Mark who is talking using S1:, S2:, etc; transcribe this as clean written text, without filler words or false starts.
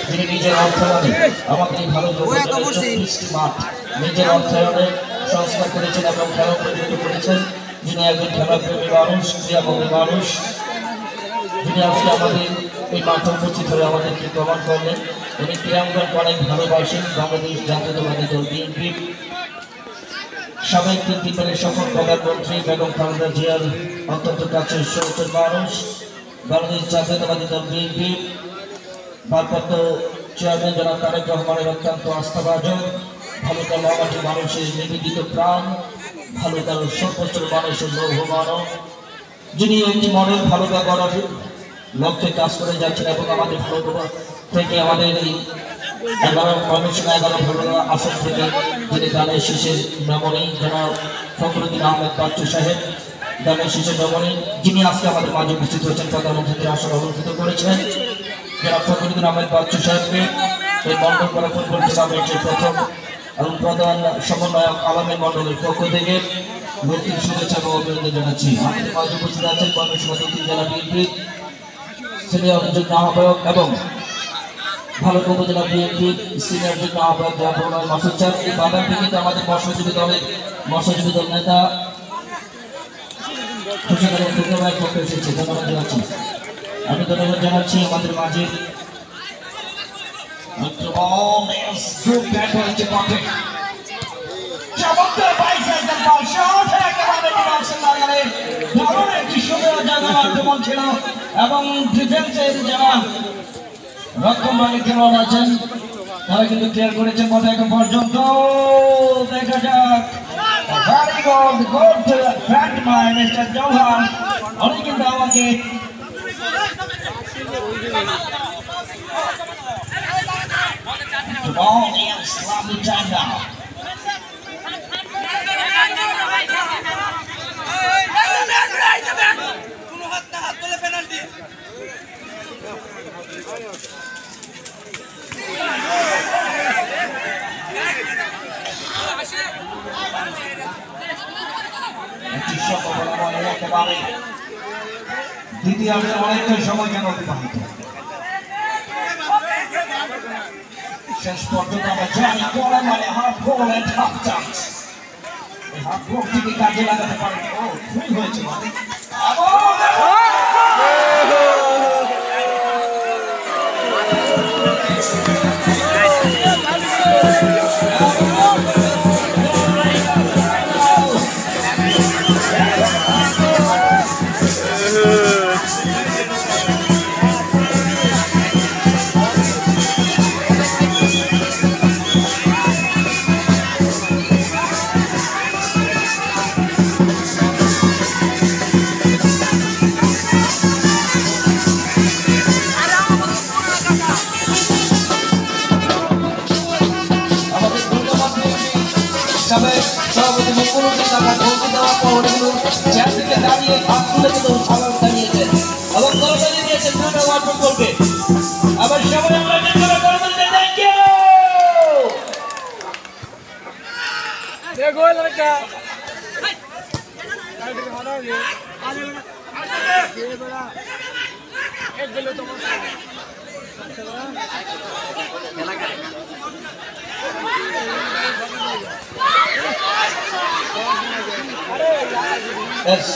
S1: যিনি নিজের অর্থায়নে আমাদের এই ভালো মাঠ নিজের অর্থায়নে সংস্কার করেছেন এবং খেলা প্রযুক্ত করেছেন, যিনি একজন খেলাপ্রেমী মানুষ, ক্রীড়াপ্রেমী মানুষ, যিনি আজকে আমাদের এই মাঠে উপস্থিত হয়ে আমাদেরকে প্রমাণ করলেন উনি ক্রীড়াঙ্গন অনেক ভালোবাসেন। বাংলাদেশ জাতীয়তাবাদী দল বিএনপি সাবেক তিনবারের সফল প্রধানমন্ত্রী বেগম খালেদা জিয়ার অত্যন্ত কাছের সহচর মানুষ, বাংলাদেশ জাতীয়তাবাদী দল বিএনপি ভারপ্রাপ্ত চেয়ারম্যান জনাব তারেক রহমানের অত্যন্ত আস্থাভাজন, ভালুকার মামাটি মানুষের নিবেদিত প্রাণ, ভালুকার সর্বোচ্চ মানুষের লৌহ মানব, যিনি একটি মডেল ভালুকা গড়ার লক্ষ্যে কাজ করে যাচ্ছেন এবং আমাদের ভালুকা থেকে আমাদের এই 11 ভালুকা আসন থেকে যিনি দানের শীষের নমনী জনাব ফখরুদ্দিন আহমেদ বাচ্চু সাহেব, দানের শীষের নমনী, যিনি আজকে আমাদের মাঝে উপস্থিত হয়েছেন প্রধানমন্ত্রীর আসন অলঙ্কৃত করেছেন জনাব ফখরুদ্দিন আহমেদ বাচ্চু সাহেবকে এই মন্ডল করা ফুটবল টুর্নামেন্টের প্রথম এবং প্রধান সমন্বয়ক আলমের মন্ডলের পক্ষ থেকে ভর্তির শুভেচ্ছা এবং অভিনন্দন জানাচ্ছি। আমাদের মাঝে উপস্থিত আছেন কর্মসভাপতি জেলা বিএনপি সিনিয়র যুগ্ম আহ্বায়ক এবং ভালুকা উপজেলা বিএনপি সিনিয়র যুগ্ম আহ্বায়ক জনাব মাসুদ চাঁদ। এই বাগান থেকে আমাদের মৎস্যজীবী দল নেতা ধন্যবাদ পক্ষ এসেছে, ধন্যবাদ জানাচ্ছি। আমি ধন্যবাদ জানাচ্ছি আমাদের মাঝে এবং ডিফেন্সের যারা রক্ষণভাগে খেলোয়াড় আছেন তারা কিন্তু ক্লিয়ার করেছেন কথা এখন পর্যন্ত। দেখা যাক উনি কিন্তু আমাকে দ্বিতীয়ার্ধে অনেকটা সময় যেন অতিবাহিত, শেষ পর্যন্ত আমরা জানি বলা মানে half goal and half chance, এই হাফ গোল থেকে কাজে লাগাতে পারেন। ও ফ্রি হয়েছে মানে সভাপতি মুখ্যমন্ত্রী টাকা ধমকি দেওয়ার পর চেয়ার থেকে দাঁড়িয়ে হাত তুলে কিন্তু সালাম জানিয়েছেন এবং করতালি দিয়েছেন ধন্যবাদ বলবে। আবার সবাই আমরা থ্যাংক ইউ। Yes.